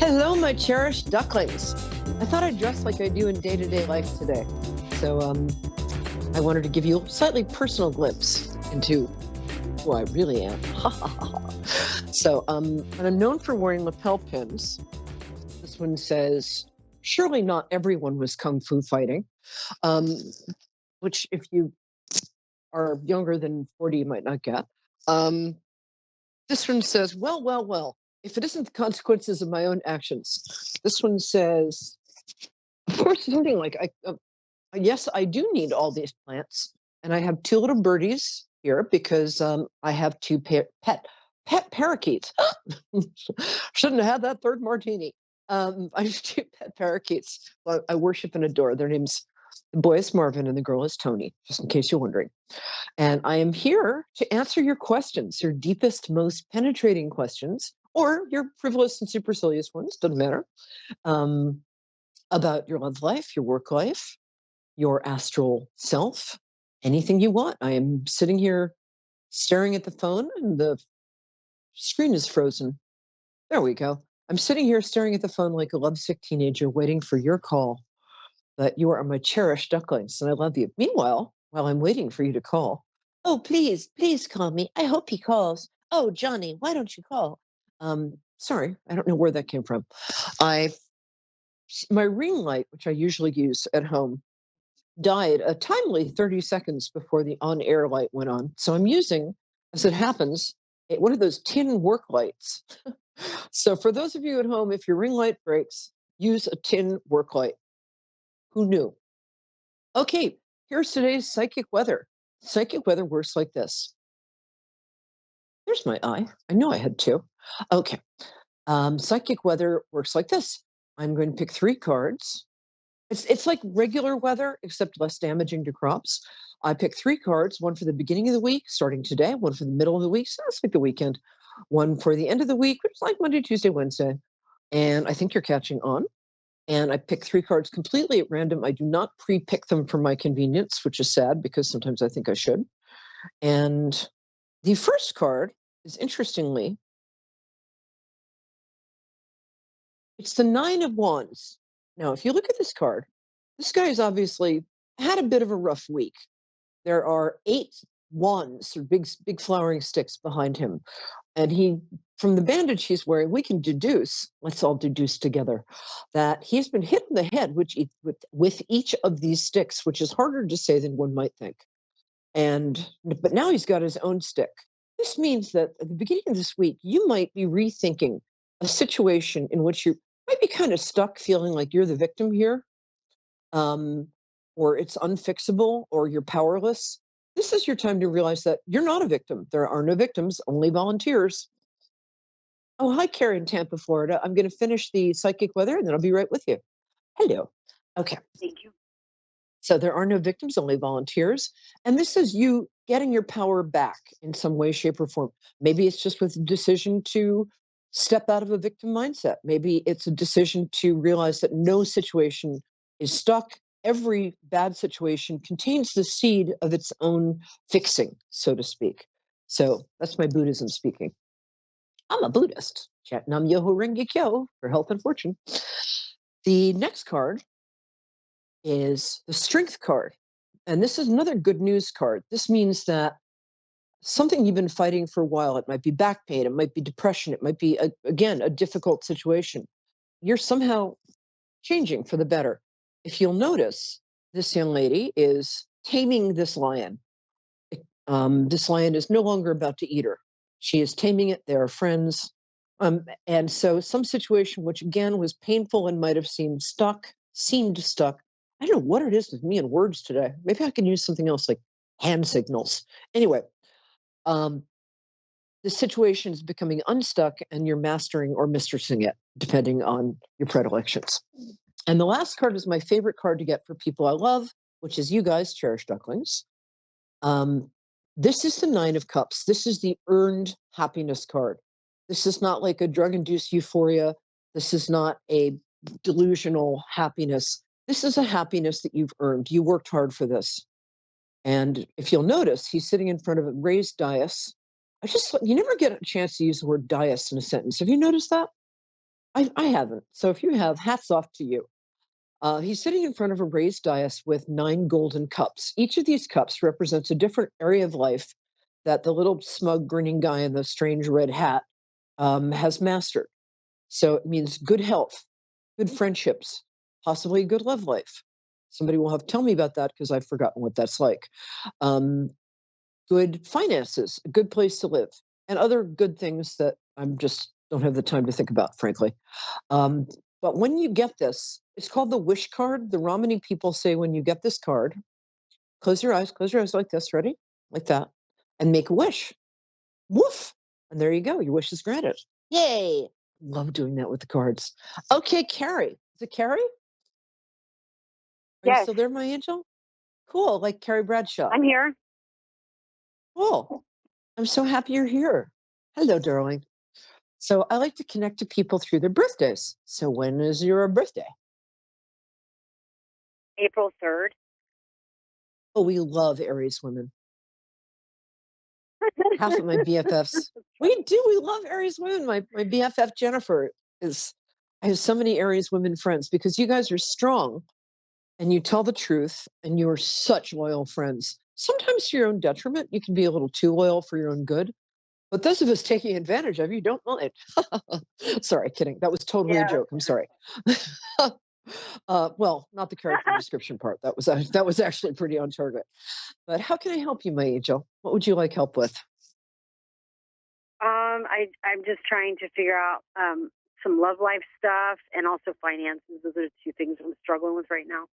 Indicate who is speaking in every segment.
Speaker 1: Hello, my cherished ducklings. I thought I'd dress like I do in day-to-day life today. So I wanted to give you a slightly personal glimpse into who I really am. And I'm known for wearing lapel pins. This one says, surely not everyone was kung fu fighting, um, which if you are younger than 40, you might not get. Um, this one says, well, if it isn't the consequences of my own actions. This one says, of course, something like yes, I do need all these plants, and I have two little birdies here because I have two pet parakeets. Shouldn't have had that third martini. I have two pet parakeets. Well, I worship and adore. Their names, the boy is Marvin and the girl is Tony, just in case you're wondering. And I am here to answer your questions, your deepest, most penetrating questions, or your frivolous and supercilious ones, doesn't matter, um, about your love life, your work life, your astral self, anything you want. I am sitting here staring at the phone and the screen is frozen. There we go. I'm sitting here staring at the phone like a lovesick teenager waiting for your call. But you are my cherished ducklings and I love you. Meanwhile, while I'm waiting for you to call, oh, please call me. I hope he calls. Oh, Johnny, why don't you call? Sorry, I don't know where that came from. I My ring light, which I usually use at home, died a timely 30 seconds before the on-air light went on. So I'm using, as it happens, one of those tin work lights. So for those of you at home, if your ring light breaks, use a tin work light. Who knew? Okay, here's today's psychic weather. Psychic weather works like this. There's my eye. I know I had two. Okay. Psychic weather works like this. I'm going to pick three cards. It's like regular weather, except less damaging to crops. I pick three cards, one for the beginning of the week, starting today, one for the middle of the week, so that's like the weekend, one for the end of the week, which is like Monday, Tuesday, Wednesday. And I think you're catching on. And I pick three cards completely at random. I do not pre-pick them for my convenience, which is sad because sometimes I think I should. And the first card is, interestingly, it's the Nine of Wands. Now, if you look at this card, this guy has obviously had a bit of a rough week. There are eight wands or big flowering sticks behind him. And from the bandage he's wearing, we can deduce, let's all deduce together, that he's been hit in the head with each of these sticks, which is harder to say than one might think. But now he's got his own stick. This means that at the beginning of this week, you might be rethinking a situation in which you might be kind of stuck, feeling like you're the victim here, um, or it's unfixable, or you're powerless. This is your time to realize that you're not a victim. There are no victims, only volunteers. Oh, hi, Carrie in Tampa, Florida. I'm going to finish the psychic weather and then I'll be right with you. Hello. Okay.
Speaker 2: Thank you.
Speaker 1: So there are no victims, only volunteers. And this is you getting your power back in some way, shape, or form. Maybe it's just with a decision to step out of a victim mindset. Maybe it's a decision to realize that no situation is stuck. Every bad situation contains the seed of its own fixing, so to speak. So that's my Buddhism speaking. I'm a Buddhist. Chat Nam Yoho Renge Kyo for health and fortune. The next card is the Strength card. And this is another good news card. This means that something you've been fighting for a while, it might be back pain, it might be depression, it might be, again, a difficult situation. You're somehow changing for the better. If you'll notice, this young lady is taming this lion. This lion is no longer about to eat her. She is taming it. They are friends. And so some situation which, again, was painful and might have seemed stuck. I don't know what it is with me and words today. Maybe I can use something else like hand signals. Anyway, the situation is becoming unstuck and you're mastering or mistressing it, depending on your predilections. And the last card is my favorite card to get for people I love, which is you guys, cherished ducklings. This is the Nine of Cups. This is the earned happiness card. This is not like a drug-induced euphoria. This is not a delusional happiness. This is a happiness that you've earned. You worked hard for this. And if you'll notice, he's sitting in front of a raised dais. You never get a chance to use the word dais in a sentence. Have you noticed that? I haven't. So if you have, hats off to you. He's sitting in front of a raised dais with 9 golden cups. Each of these cups represents a different area of life that the little smug grinning guy in the strange red hat has mastered. So it means good health, good friendships, possibly a good love life. Somebody will have to tell me about that because I've forgotten what that's like. Um, Good finances, a good place to live, and other good things that I'm just don't have the time to think about, frankly. Um, but when you get this, it's called the wish card. The Romani people say when you get this card, close your eyes like this, ready? Like that, and make a wish. Woof! And there you go. Your wish is granted. Yay! Love doing that with the cards. Okay, Carrie. Is it Carrie? Are you
Speaker 2: Yes,
Speaker 1: still there, my angel? Cool, like Carrie Bradshaw.
Speaker 2: I'm here.
Speaker 1: Cool. I'm so happy you're here. Hello, darling. So I like to connect to people through their birthdays. So when is your birthday?
Speaker 2: April 3rd.
Speaker 1: Oh, we love Aries women. Half of my BFFs. We do. We love Aries women. My BFF Jennifer is. I have so many Aries women friends because you guys are strong and you tell the truth and you are such loyal friends. Sometimes to your own detriment, you can be a little too loyal for your own good. But those of us taking advantage of you don't mind. Sorry, kidding. That was totally a
Speaker 2: Yeah.
Speaker 1: joke. I'm sorry. Well, not the character description part. That was actually pretty on target. But how can I help you, my angel? What would you like help with?
Speaker 2: I'm just trying to figure out some love life stuff and also finances. Those are the two things I'm struggling with right now.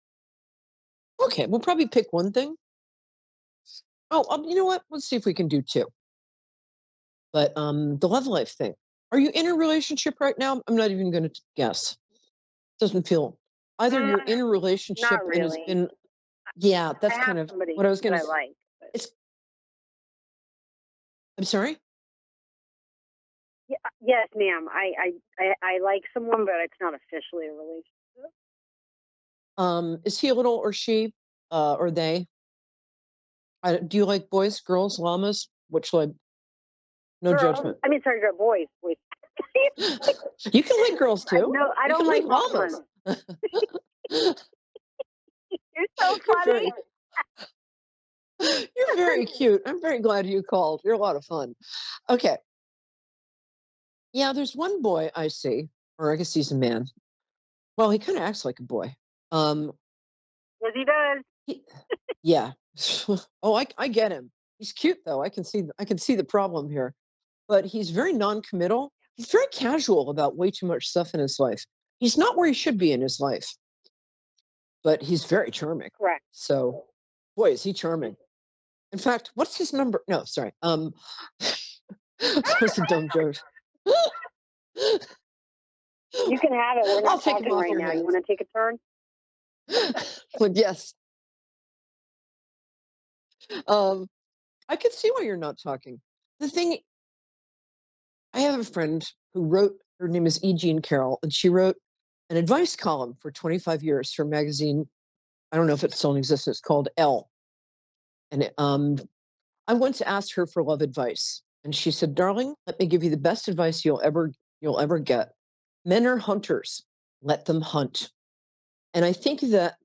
Speaker 1: Okay, we'll probably pick one thing. Oh, you know what? Let's see if we can do two. But the love life thing. Are you in a relationship right now? I'm not even going to guess. Doesn't feel either you're in a relationship
Speaker 2: Not
Speaker 1: and it's
Speaker 2: really.
Speaker 1: been, yeah,
Speaker 2: I
Speaker 1: that's
Speaker 2: have
Speaker 1: kind of
Speaker 2: somebody
Speaker 1: what I was
Speaker 2: that
Speaker 1: going
Speaker 2: I
Speaker 1: to.
Speaker 2: like. But
Speaker 1: It's. I'm sorry.
Speaker 2: yeah, yes, ma'am. I like someone, but it's not officially a relationship.
Speaker 1: Is he a little or she, or they? Do you like boys, girls, llamas? Which like no
Speaker 2: Girls.
Speaker 1: judgment.
Speaker 2: I mean, sorry, girl, boys. Boys.
Speaker 1: You can like girls too.
Speaker 2: No, I
Speaker 1: You
Speaker 2: don't
Speaker 1: can like
Speaker 2: like
Speaker 1: llamas.
Speaker 2: llamas. You're so
Speaker 1: You're
Speaker 2: funny.
Speaker 1: very you're very cute. I'm very glad you called. You're a lot of fun. Okay. Yeah, there's one boy I see, or I guess he's a man. Well, he kind of acts like a boy. Um,
Speaker 2: Yes, he does.
Speaker 1: he, yeah. Oh, I get him. He's cute though. I can see the problem here. But he's very non-committal. He's very casual about way too much stuff in his life. He's not where he should be in his life, but he's very charming.
Speaker 2: Correct.
Speaker 1: So, boy, is he charming. In fact, what's his number? No, sorry. That was a dumb joke.
Speaker 2: You can have it. We're
Speaker 1: I'll
Speaker 2: not
Speaker 1: take him
Speaker 2: talking
Speaker 1: off
Speaker 2: right
Speaker 1: your
Speaker 2: now. You
Speaker 1: hands.
Speaker 2: want to take a turn?
Speaker 1: But yes, um, I can see why you're not talking. The thing, I have a friend who wrote, her name is E. Jean Carroll, and she wrote an advice column for 25 years for a magazine. I don't know if it's still in existence, called Elle. And I once asked her for love advice, and she said, "Darling, let me give you the best advice you'll ever get. Men are hunters. Let them hunt." And I think that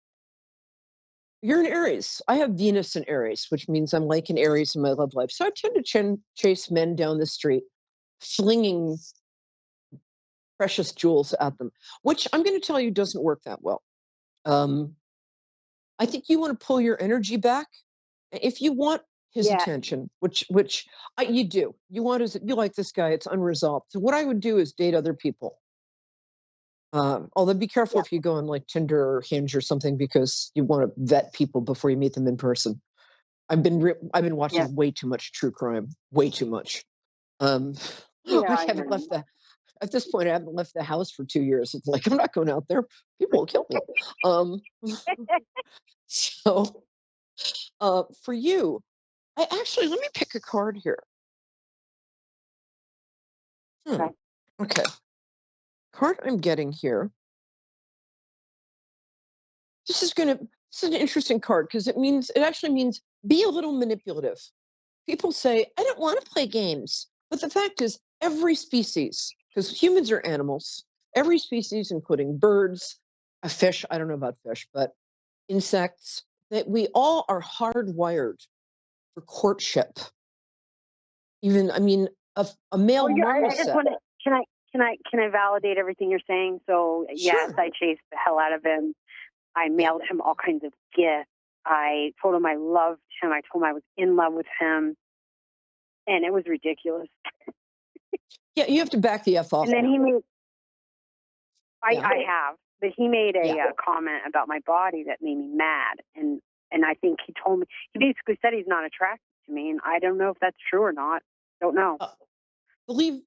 Speaker 1: you're an Aries. I have Venus in Aries, which means I'm like an Aries in my love life. So I tend to chase men down the street, flinging precious jewels at them, which I'm going to tell you doesn't work that well. Um, I think you want to pull your energy back. If you want his
Speaker 2: Yeah.
Speaker 1: attention, which you do, you like this guy. It's unresolved. So what I would do is date other people. Although be careful
Speaker 2: Yeah.
Speaker 1: if you go on like Tinder or Hinge or something because you want to vet people before you meet them in person. I've been watching
Speaker 2: Yeah.
Speaker 1: way too much true crime, way too much. Um,
Speaker 2: Yeah.
Speaker 1: I
Speaker 2: I
Speaker 1: haven't
Speaker 2: heard
Speaker 1: left
Speaker 2: you.
Speaker 1: the at this point. I haven't left the house for 2 years. It's like I'm not going out there. People will kill me. Um, so for you, I actually let me pick a card here. Hmm.
Speaker 2: Okay.
Speaker 1: Okay, card I'm getting here. This is an interesting card because it actually means be a little manipulative. People say, I don't want to play games. But the fact is, every species, because humans are animals, every species, including birds, a fish, I don't know about fish, but insects, that we all are hardwired for courtship. Even, I mean, a male
Speaker 2: Well, I just
Speaker 1: marmoset.
Speaker 2: want to. Can I validate everything you're saying? So yes,
Speaker 1: Sure.
Speaker 2: I chased the hell out of him. I
Speaker 1: Yeah.
Speaker 2: mailed him all kinds of gifts. I told him I loved him. I told him I was in love with him, and it was ridiculous.
Speaker 1: Yeah, you have to back the F off
Speaker 2: And then
Speaker 1: now.
Speaker 2: he made.
Speaker 1: Yeah.
Speaker 2: I have, but he made a
Speaker 1: Yeah.
Speaker 2: comment about my body that made me mad, and I think he told me he basically said he's not attracted to me, and I don't know if that's true or not. Don't know.
Speaker 1: Believe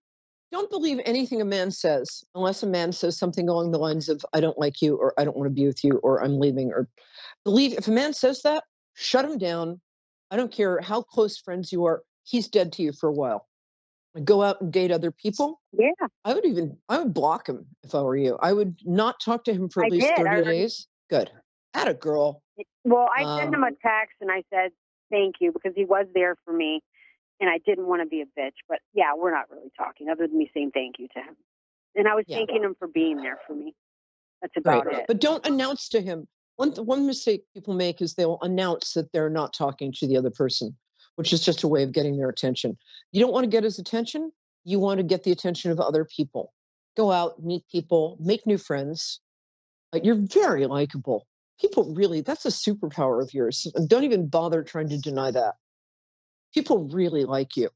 Speaker 1: Don't believe anything a man says unless a man says something along the lines of I don't like you, or I don't want to be with you, or I'm leaving. Or believe, if a man says that, shut him down. I don't care how close friends you are, he's dead to you for a while. Go out and date other people.
Speaker 2: Yeah,
Speaker 1: I would block him if I were you. I would not talk to him for
Speaker 2: I
Speaker 1: at least
Speaker 2: did. I
Speaker 1: 30
Speaker 2: already.
Speaker 1: days. Good. Atta girl.
Speaker 2: Well, I sent him a text and I said thank you because he was there for me, and I didn't want to be a bitch. But yeah, we're not really talking other than me saying thank you to him, and I was
Speaker 1: Yeah.
Speaker 2: thanking him for being there for me. That's
Speaker 1: Right.
Speaker 2: about it.
Speaker 1: But don't announce to him. One mistake people make is they'll announce that they're not talking to the other person, which is just a way of getting their attention. You don't want to get his attention. You want to get the attention of other people. Go out, meet people, make new friends. You're very likable. People really, that's a superpower of yours. And don't even bother trying to deny that. People really like you.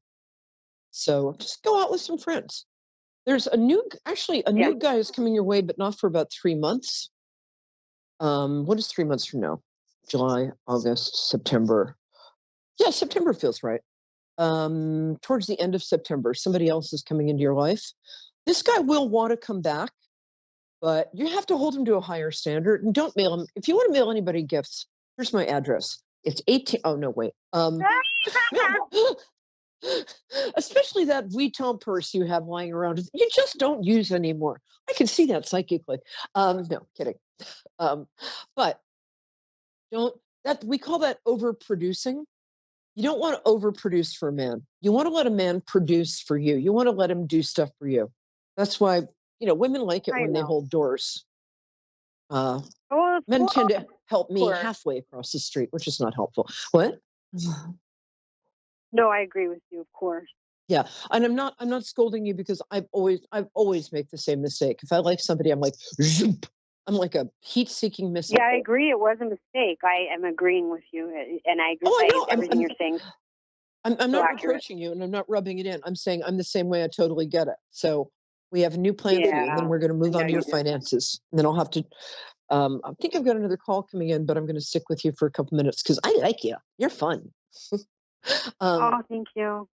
Speaker 1: So just go out with some friends. There's actually, a
Speaker 2: Yeah.
Speaker 1: new guy is coming your way, but not for about 3 months. What is 3 months from now? July, August, September. Yeah, September feels right. Towards the end of September, somebody else is coming into your life. This guy will want to come back, but you have to hold him to a higher standard, and don't mail him. If you want to mail anybody gifts, here's my address. It's 18. Oh no, wait. Especially that Vuitton purse you have lying around. You just don't use anymore. I can see that psychically. No, kidding. But don't that we call that overproducing. You don't want to overproduce for a man. You want to let a man produce for you. You want to let him do stuff for you. That's why, women like it
Speaker 2: I
Speaker 1: when they
Speaker 2: know.
Speaker 1: hold doors.
Speaker 2: Well,
Speaker 1: Men tend to help me
Speaker 2: course.
Speaker 1: halfway across the street, which is not helpful. What?
Speaker 2: no, I agree with you, of course.
Speaker 1: Yeah, and I'm not scolding you because I've always make the same mistake. If I like somebody, I'm like, zoop. I'm like a heat-seeking missile.
Speaker 2: Yeah, I agree. It was a mistake. I am agreeing with you, and I agree.
Speaker 1: Oh, I know.
Speaker 2: Everything you're saying.
Speaker 1: I'm
Speaker 2: So
Speaker 1: not
Speaker 2: accurate.
Speaker 1: reproaching you, and I'm not rubbing it in. I'm saying I'm the same way. I totally get it. So we have a new plan for you, and then
Speaker 2: Yeah,
Speaker 1: we're going to move
Speaker 2: I
Speaker 1: on
Speaker 2: know
Speaker 1: to your
Speaker 2: you do.
Speaker 1: finances. And then I'll have to. I think I've got another call coming in, but I'm going to stick with you for a couple minutes because I like you. You're fun.
Speaker 2: Oh, thank you.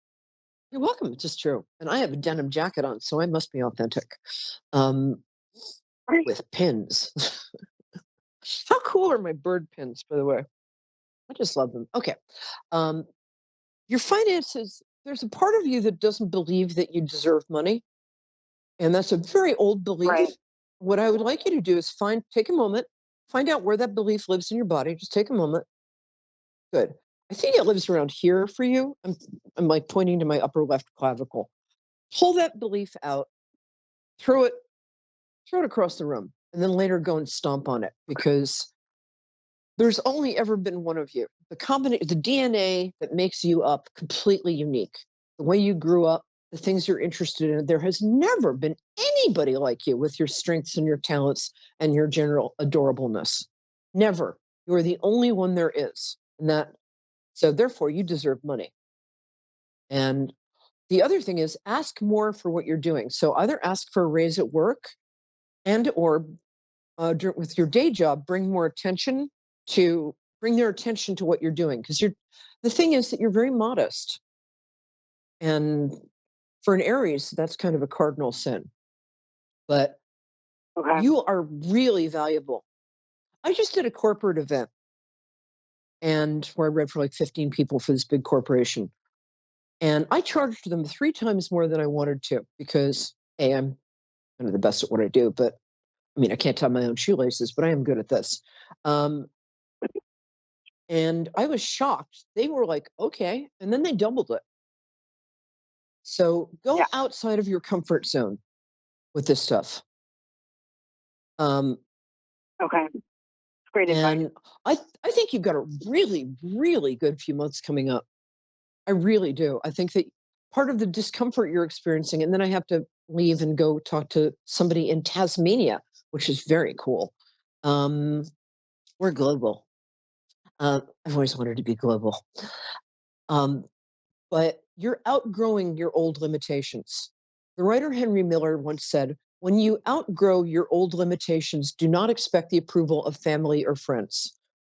Speaker 1: You're welcome. It's just true. And I have a denim jacket on, so I must be authentic. Um, with pins. How cool are my bird pins, by the way? I just love them. Okay. Um, your finances, there's a part of you that doesn't believe that you deserve money. And that's a very old belief.
Speaker 2: Right.
Speaker 1: What I would like you to do is take a moment, find out where that belief lives in your body. Just take a moment. Good. I think it lives around here for you. I'm like pointing to my upper left clavicle. Pull that belief out, throw it, across the room, and then later go and stomp on it because there's only ever been one of you. The DNA that makes you up completely unique. The way you grew up, the things you're interested in. There has never been anybody like you with your strengths and your talents and your general adorableness. Never. You are the only one there is. So therefore you deserve money. And the other thing is ask more for what you're doing. So either ask for a raise at work and or with your day job, bring their attention to what you're doing. Because the thing is that you're very modest. And for an Aries, that's kind of a cardinal sin. But
Speaker 2: Okay.
Speaker 1: you are really valuable. I just did a corporate event and where I read for like 15 people for this big corporation. And I charged them 3 times more than I wanted to because I'm kind of the best at what I do. But I mean, I can't tie my own shoelaces, but I am good at this. And I was shocked. They were like, okay. And then they doubled it. So go
Speaker 2: Yeah.
Speaker 1: outside of your comfort zone with this stuff.
Speaker 2: Okay. Great advice.
Speaker 1: And I think you've got a really, really good few months coming up. I really do. I think that part of the discomfort you're experiencing, and then I have to leave and go talk to somebody in Tasmania, which is very cool. We're global. I've always wanted to be global. But you're outgrowing your old limitations. The writer Henry Miller once said, when you outgrow your old limitations, do not expect the approval of family or friends.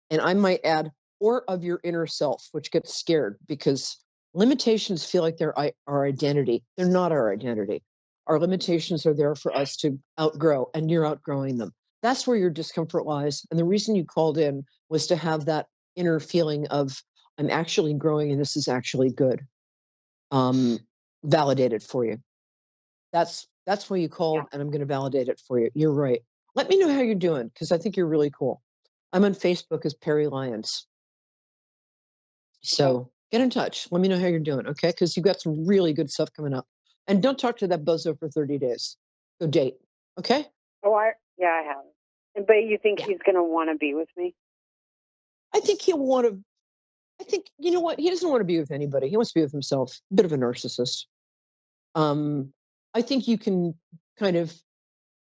Speaker 1: And I might add, or of your inner self, which gets scared because limitations feel like they're our identity. They're not our identity. Our limitations are there for us to outgrow, and you're outgrowing them. That's where your discomfort lies. And the reason you called in was to have that inner feeling of, I'm actually growing and this is actually good, validated for you. That's why you called, and I'm going to validate it for you. You're right. Let me know how you're doing, because I think you're really cool. I'm on Facebook as Peri Lyons. So get in touch. Let me know how you're doing, okay? Because you've got some really good stuff coming up. And don't talk to that bozo for 30 days. Go date, okay?
Speaker 2: Oh, I have. But you think he's going to want to be with me?
Speaker 1: I think he'll want to. I think, you know what? He doesn't want to be with anybody. He wants to be with himself. A bit of a narcissist. I think you can kind of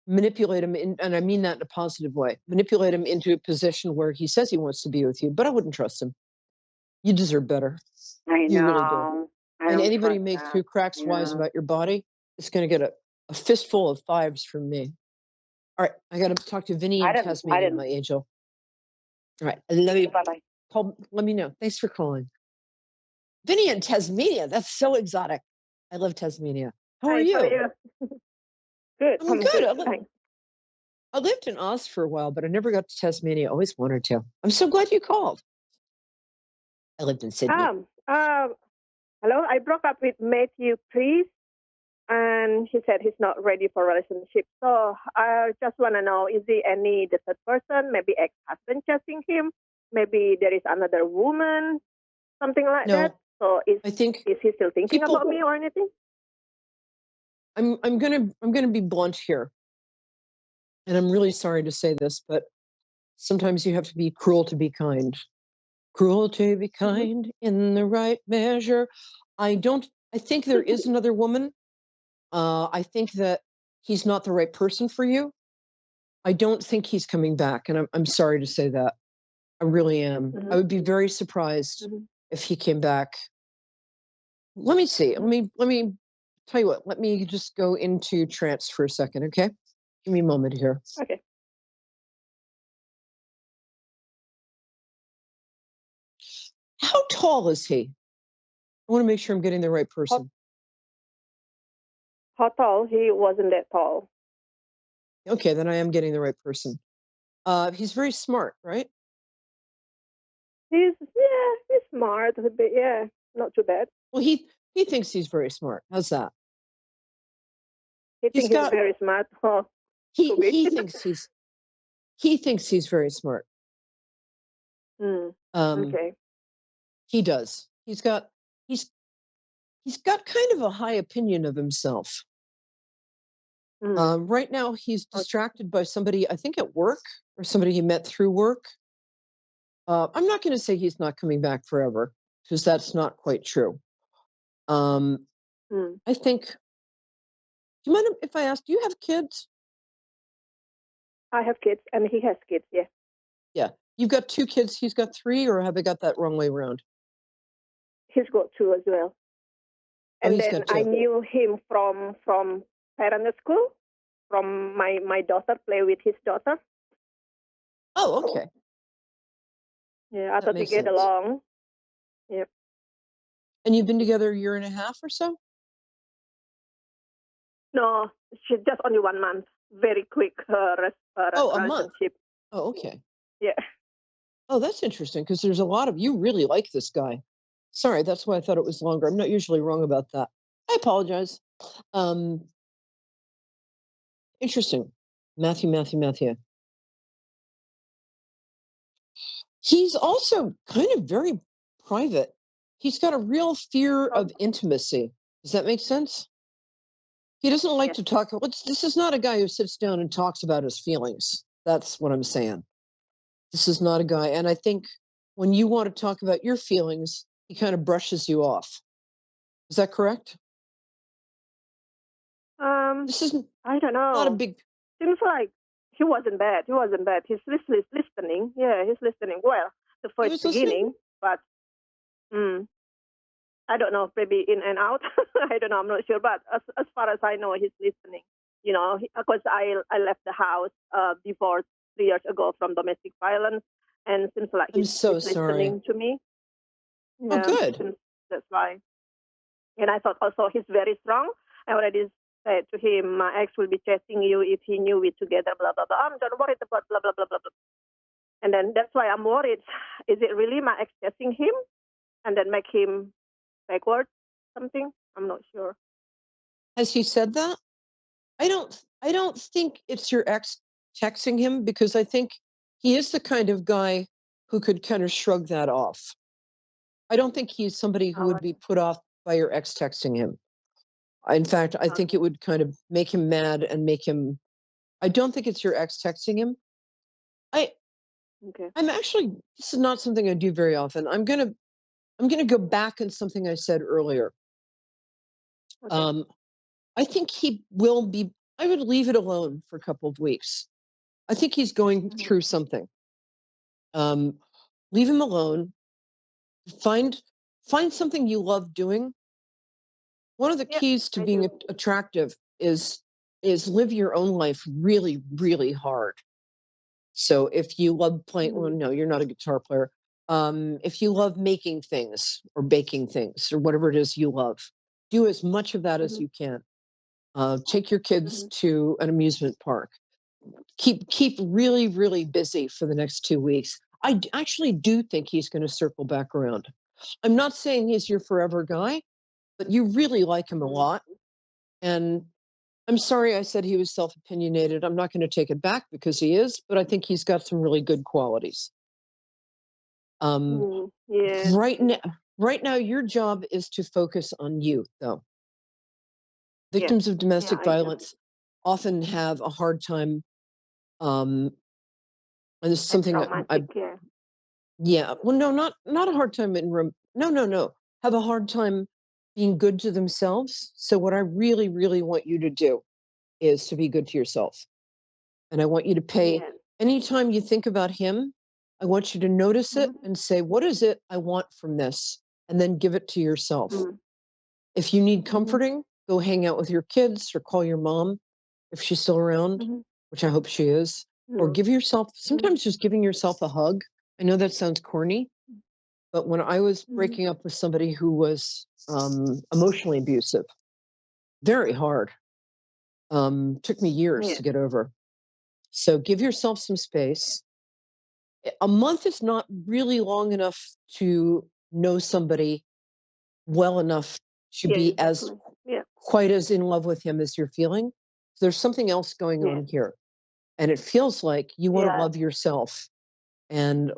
Speaker 1: manipulate him, and I mean that in a positive way. Manipulate him into a position where he says he wants to be with you, but I wouldn't trust him. You deserve better.
Speaker 2: I know.
Speaker 1: You really do. And anybody makes who cracks wise about your body is going to get a fistful of fives from me. All right, I got to talk to Vinny in Tasmania, my angel. All right, I love you.
Speaker 2: Bye-bye.
Speaker 1: Call, let me know. Thanks for calling. Vinny in Tasmania, that's so exotic. I love Tasmania. How are you?
Speaker 2: Good.
Speaker 1: I'm good. I lived in Oz for a while, but I never got to Tasmania. Always wanted to. I'm so glad you called. I lived in Sydney.
Speaker 3: Hello. I broke up with Matthew Priest, and he said he's not ready for a relationship. So I just want to know, is he any the third person? Maybe ex-husband chasing him? Maybe there is another woman, something like that. So is he still thinking about me or anything?
Speaker 1: I'm gonna be blunt here, and I'm really sorry to say this, but sometimes you have to be cruel to be kind. Cruel to be kind in the right measure. I think there is another woman. I think that he's not the right person for you. I don't think he's coming back, and I'm sorry to say that. I really am. I would be very surprised if he came back. Let me see. Let me tell you what. Let me just go into trance for a second, okay? Give me a moment here.
Speaker 3: Okay.
Speaker 1: How tall is he? I want to make sure I'm getting the right person.
Speaker 3: How tall? He wasn't that tall.
Speaker 1: Okay, then I am getting the right person. He's very smart, right?
Speaker 3: He's smart a bit. Yeah, not too bad.
Speaker 1: Well, he thinks he's very smart. How's that?
Speaker 3: He thinks he's very smart. Oh,
Speaker 1: he thinks he's very smart.
Speaker 3: Okay.
Speaker 1: He does. He's got kind of a high opinion of himself. Right now, he's distracted by somebody, I think at work, or somebody he met through work. I'm not going to say he's not coming back forever, because that's not quite true. I think, do you mind if I ask, do you have kids?
Speaker 3: I have kids, and he has kids, yeah.
Speaker 1: Yeah. You've got 2 kids, he's got 3, or have I got that wrong way around?
Speaker 3: He's got 2 as well. And then I knew him from parent school, from my daughter, play with his daughter.
Speaker 1: Oh, okay.
Speaker 3: Yeah, I thought we get along. Yep.
Speaker 1: And you've been together a year and a half or so?
Speaker 3: No, she's just only 1 month. Very quick
Speaker 1: a month.
Speaker 3: relationship.
Speaker 1: Oh, okay.
Speaker 3: Yeah.
Speaker 1: Oh, that's interesting, because there's a lot of you really like this guy. Sorry, that's why I thought it was longer. I'm not usually wrong about that. I apologize. Interesting. Matthew. He's also kind of very private. He's got a real fear of intimacy. Does that make sense? He doesn't like
Speaker 3: Yes.
Speaker 1: to talk. This is not a guy who sits down and talks about his feelings. That's what I'm saying. This is not a guy. And I think when you want to talk about your feelings, he kind of brushes you off. Is that correct? This isn't
Speaker 3: I don't
Speaker 1: not a
Speaker 3: know.
Speaker 1: big.
Speaker 3: Seems like he wasn't bad. He wasn't bad. He's listening. Yeah, he's listening. Well, the
Speaker 1: He
Speaker 3: first
Speaker 1: was listening.
Speaker 3: beginning, but I don't know. Maybe in and out. I don't know. I'm not sure. But as far as I know, he's listening. You know, because I left the house before 3 years ago from domestic violence, and it seems like
Speaker 1: I'm
Speaker 3: he's
Speaker 1: so sorry.
Speaker 3: listening to me.
Speaker 1: Oh,
Speaker 3: Yeah,
Speaker 1: good.
Speaker 3: that's why. And I thought also he's very strong. I already said to him, my ex will be chasing you if he knew we together, blah, blah, blah. I'm not worried about blah, blah, blah, blah, blah. And then that's why I'm worried. Is it really my ex chasing him and then make him backward something? I'm not sure.
Speaker 1: Has he said that? I don't think it's your ex texting him, because I think he is the kind of guy who could kind of shrug that off. I don't think he's somebody who would be put off by your ex texting him. In fact, I think it would kind of make him mad and make him. I don't think it's your ex texting him. I'm actually. This is not something I do very often. I'm gonna go back on something I said earlier. I think he will be. I would leave it alone for a couple of weeks. I think he's going through something. Leave him alone. Find something you love doing. One of the keys to being attractive is live your own life really, really hard. So if you love playing, well, no, you're not a guitar player. If you love making things or baking things or whatever it is you love, do as much of that as you can. Take your kids to an amusement park. Keep really, really busy for the next 2 weeks. I actually do think he's going to circle back around. I'm not saying he's your forever guy, but you really like him a lot. And I'm sorry I said he was self-opinionated. I'm not going to take it back because he is, but I think he's got some really good qualities. Right now, your job is to focus on you, though. Victims of domestic violence often have a hard time. And it's something well, no, not a hard time no. Have a hard time being good to themselves. So what I really, really want you to do is to be good to yourself. And I want you to pay, anytime you think about him, I want you to notice it and say, what is it I want from this? And then give it to yourself. If you need comforting, go hang out with your kids or call your mom if she's still around, which I hope she is, or give yourself, sometimes just giving yourself a hug. I know that sounds corny, but when I was breaking up with somebody who was emotionally abusive, very hard, took me years to get over. So give yourself some space. A month is not really long enough to know somebody well enough to be as quite as in love with him as you're feeling. There's something else going on here. And it feels like you want to love yourself. And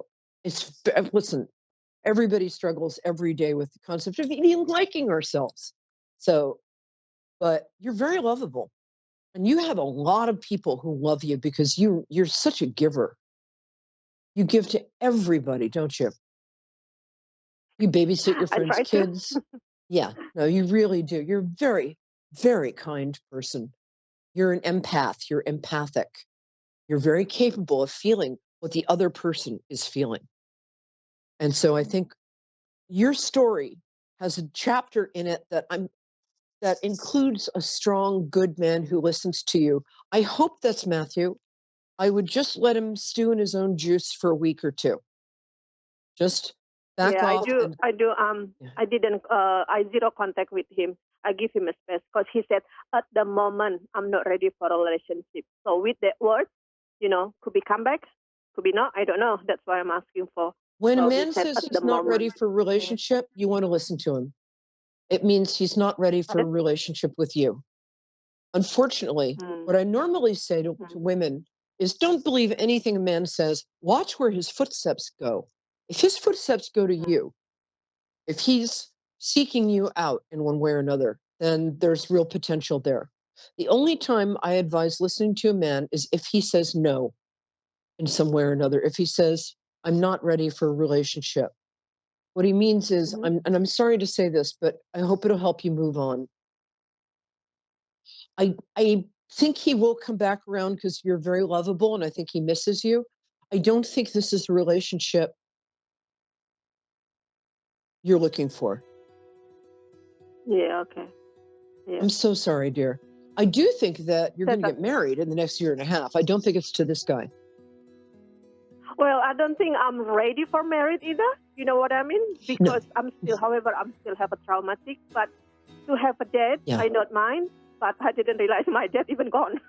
Speaker 1: listen, everybody struggles every day with the concept of even liking ourselves. So, but you're very lovable. And you have a lot of people who love you because you're such a giver. You give to everybody, don't you? You babysit your friends' kids. Yeah, no, you really do. You're a very, very kind person. You're an empath. You're empathic. You're very capable of feeling what the other person is feeling. And so I think your story has a chapter in it that includes a strong, good man who listens to you. I hope that's Matthew. I would just let him stew in his own juice for a week or two. Just back off.
Speaker 3: I didn't. I zero contact with him. I give him a space because he said, at the moment, I'm not ready for a relationship. So with that word, could be come back, could be not. I don't know. That's why I'm asking for.
Speaker 1: When a man says he's not ready for a relationship, you want to listen to him. It means he's not ready for a relationship with you. Unfortunately, what I normally say to women is don't believe anything a man says. Watch where his footsteps go. If his footsteps go to you, if he's seeking you out in one way or another, then there's real potential there. The only time I advise listening to a man is if he says no in some way or another. If he says, I'm not ready for a relationship. What he means is, I'm sorry to say this, but I hope it'll help you move on. I think he will come back around because you're very lovable and I think he misses you. I don't think this is a relationship you're looking for.
Speaker 3: Yeah, okay. Yeah.
Speaker 1: I'm so sorry, dear. I do think that you're going to get married in the next year and a half. I don't think it's to this guy.
Speaker 3: Well, I don't think I'm ready for marriage either. You know what I mean? Because I'm still have a traumatic, but to have a date, I don't mind. But I didn't realize my dad even gone.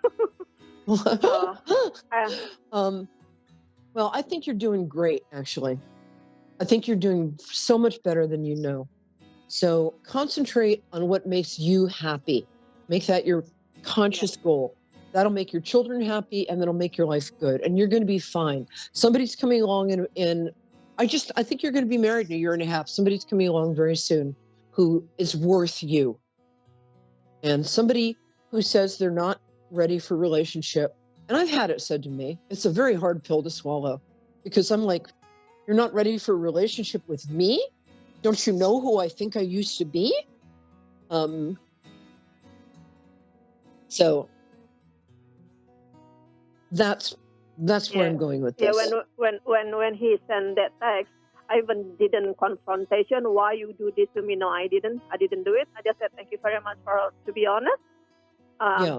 Speaker 1: Well, I think you're doing great, actually. I think you're doing so much better than you know. So concentrate on what makes you happy. Make that your conscious goal. That'll make your children happy and that'll make your life good. And you're going to be fine. Somebody's coming along I think you're going to be married in a year and a half. Somebody's coming along very soon who is worth you. And somebody who says they're not ready for a relationship, and I've had it said to me, it's a very hard pill to swallow because I'm like, you're not ready for a relationship with me? Don't you know who I think I used to be? So that's where I'm going with this.
Speaker 3: Yeah, when he sent that text, I even didn't confrontation. Why you do this to me? No, I didn't do it. I just said thank you very much to be honest.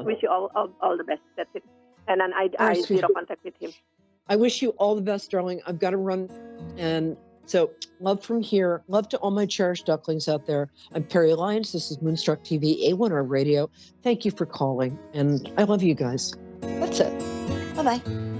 Speaker 3: Wish you all the best. That's it. And then I zero contact with him.
Speaker 1: I wish you all the best, darling. I've got to run. And so love from here. Love to all my cherished ducklings out there. I'm Peri Lyons. This is Moonstruck TV, A1R Radio. Thank you for calling. And I love you guys. That's it.
Speaker 4: Bye-bye.